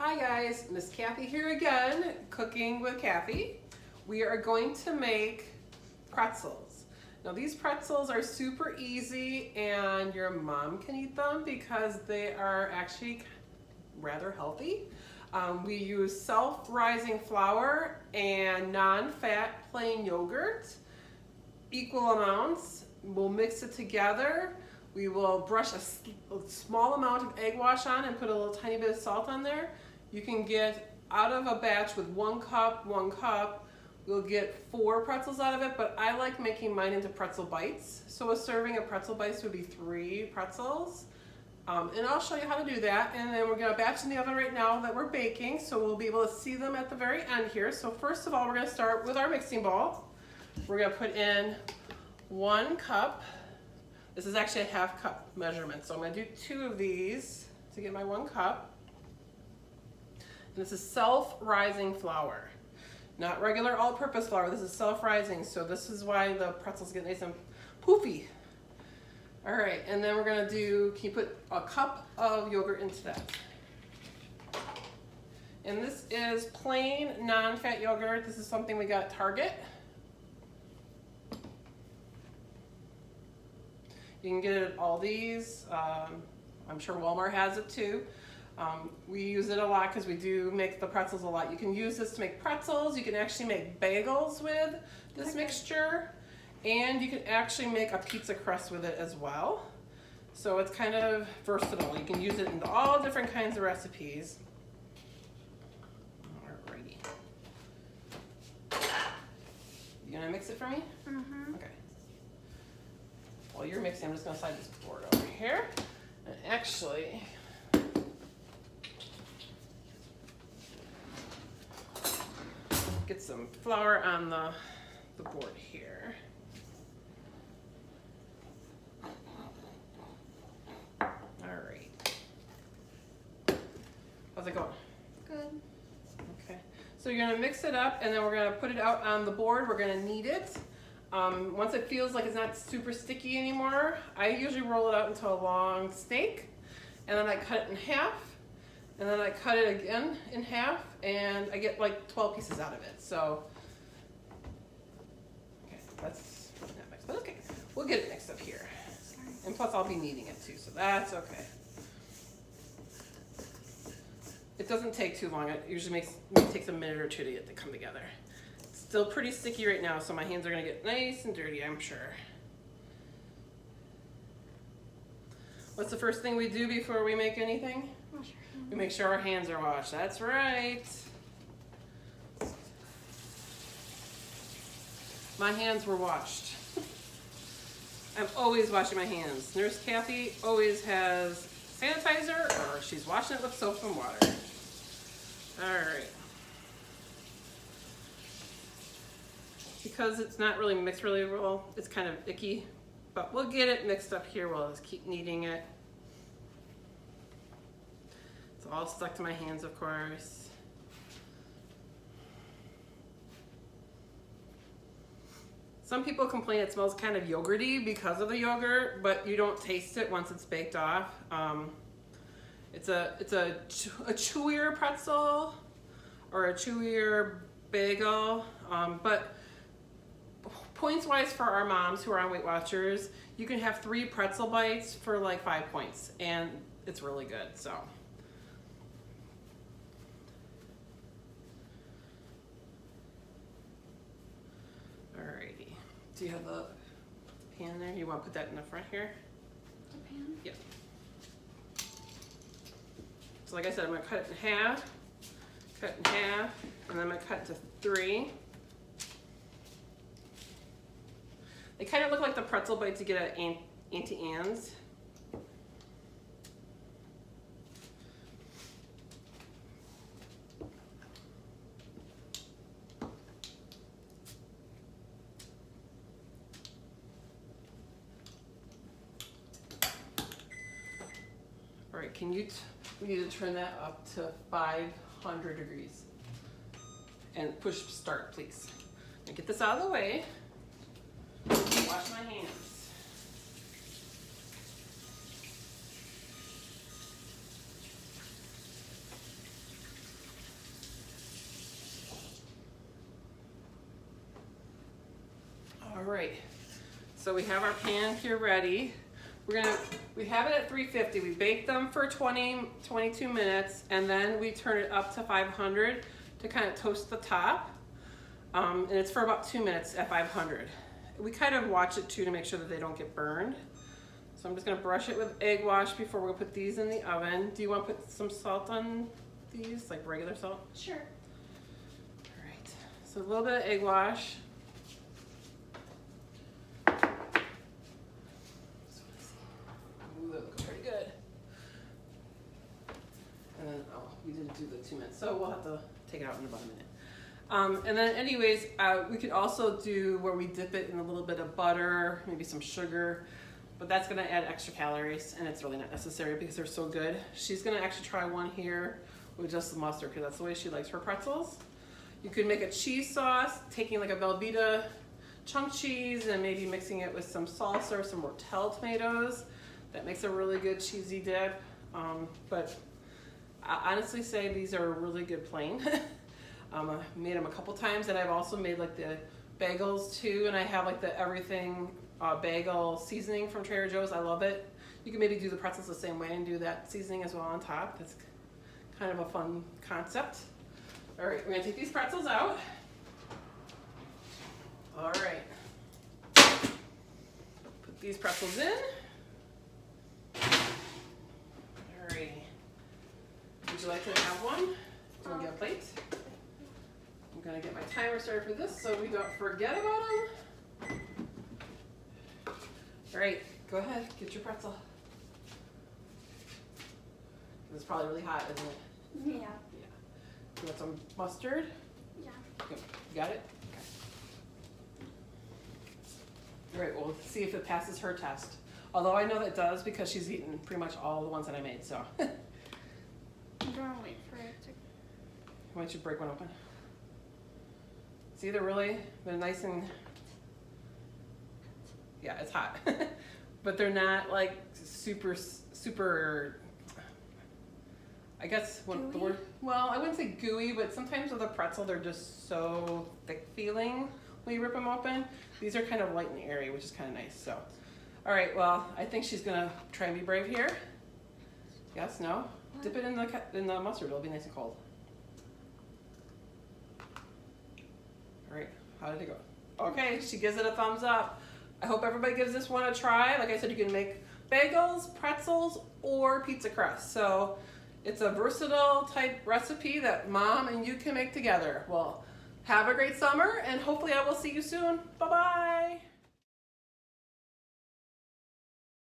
Hi guys, Miss Kathy here again, cooking with Kathy. We are going to make pretzels. Now these pretzels are super easy and your mom can eat them because they are actually rather healthy. We use self-rising flour and non-fat plain yogurt, equal amounts. We'll mix it together. We will brush a small amount of egg wash on and put a little tiny bit of salt on there. You can get out of a batch with 1 cup, we'll get 4 pretzels out of it, but I like making mine into pretzel bites. So a serving of pretzel bites would be 3 pretzels. And I'll show you how to do that. And then we're gonna batch in the oven right now that we're baking, so we'll be able to see them at the very end here. So first of all, we're gonna start with our mixing bowl. We're gonna put in 1 cup. This is actually a 1/2 cup measurement, so I'm gonna do 2 of these to get my 1 cup. And this is self-rising flour, not regular all-purpose flour. This is self-rising, so this is why the pretzels get nice and poofy. All right, and then we're gonna do, can you put a cup of yogurt into that? And this is plain non-fat yogurt. This is something we got at Target. You can get it at Aldi's. I'm sure Walmart has it too. We use it a lot because we do make the pretzels a lot. You can use this to make pretzels. You can actually make bagels with this mixture. And you can actually make a pizza crust with it as well. So it's kind of versatile. You can use it in all different kinds of recipes. Alrighty. You gonna mix it for me? Mm-hmm. Okay. While you're mixing, I'm just gonna slide this board over here. And actually, get some flour on the board here. All right. How's it going? Good. Okay. So you're gonna mix it up and then we're gonna put it out on the board. We're gonna knead it. Once it feels like it's not super sticky anymore, I usually roll it out into a long snake and then I cut it in half and then I cut it again in half and I get like 12 pieces out of it. So, okay, that's not mixed, but okay. We'll get it mixed up here. And plus I'll be kneading it too, so that's okay. It doesn't take too long. It usually takes a minute or 2 to get to come together. It's still pretty sticky right now, so my hands are gonna get nice and dirty, I'm sure. What's the first thing we do before we make anything? Wash your hands. We make sure our hands are washed. That's right. My hands were washed. I'm always washing my hands. Nurse Kathy always has sanitizer or she's washing it with soap and water. All right. Because it's not really mixed really well, it's kind of icky, but we'll get it mixed up here. We'll just keep kneading it. It's all stuck to my hands, of course. Some people complain it smells kind of yogurty because of the yogurt, but you don't taste it once it's baked off. It's a chewier pretzel or a chewier bagel, but points-wise for our moms who are on Weight Watchers, you can have 3 pretzel bites for like 5 points, and it's really good, so. Alrighty. Do you have the pan there? You want to put that in the front here? The pan? Yep. So like I said, I'm going to cut it in half, and then I'm going to cut it to 3. They kind of look like the pretzel bites you get at Auntie Anne's. All right, we need to turn that up to 500 degrees. And push start, please. Now get this out of the way. Wash my hands. right, so we have our pan here ready. We have it at 350. We bake them for 22 minutes, and then we turn it up to 500 to kind of toast the top. And it's for about 2 minutes at 500. We kind of watch it too to make sure that they don't get burned. So I'm just gonna brush it with egg wash before we'll put these in the oven. Do you want to put some salt on these, like regular salt? Sure. All right, so a little bit of egg wash. Ooh, that looks pretty good. And then, oh, we didn't do the 2 minutes, so we'll have to take it out in about a minute. And then anyways, we could also do where we dip it in a little bit of butter, maybe some sugar, but that's gonna add extra calories and it's really not necessary because they're so good. She's gonna actually try one here with just the mustard because that's the way she likes her pretzels. You could make a cheese sauce, taking like a Velveeta chunk cheese and maybe mixing it with some salsa or some Rotel tomatoes. That makes a really good cheesy dip. But I honestly say these are really good plain. I've made them a couple times, and I've also made like the bagels too, and I have like the everything bagel seasoning from Trader Joe's. I love it. You can maybe do the pretzels the same way and do that seasoning as well on top. That's kind of a fun concept. All right, we're gonna take these pretzels out. All right, put these pretzels in. All right, would you like to have one? Do you want to get a plate? I'm gonna get my timer started for this so we don't forget about them. All right, go ahead, get your pretzel. It's probably really hot, isn't it? Yeah. Yeah. You want some mustard? Yeah. Good. You got it? Okay. All right, we'll see if it passes her test. Although I know that it does because she's eaten pretty much all the ones that I made, so. I'm gonna wait for it to. Why don't you break one open? See, they're nice and, yeah, it's hot. But they're not like super, I guess what the word, well, I wouldn't say gooey, but sometimes with a pretzel, they're just so thick feeling when you rip them open. These are kind of light and airy, which is kind of nice, so. All right, well, I think she's gonna try and be brave here. Yes, no? Dip it in the mustard, it'll be nice and cold. All right, how did it go? Okay, she gives it a thumbs up. I hope everybody gives this one a try. Like I said, you can make bagels, pretzels, or pizza crust. So it's a versatile type recipe that mom and you can make together. Well, have a great summer and hopefully I will see you soon. Bye-bye.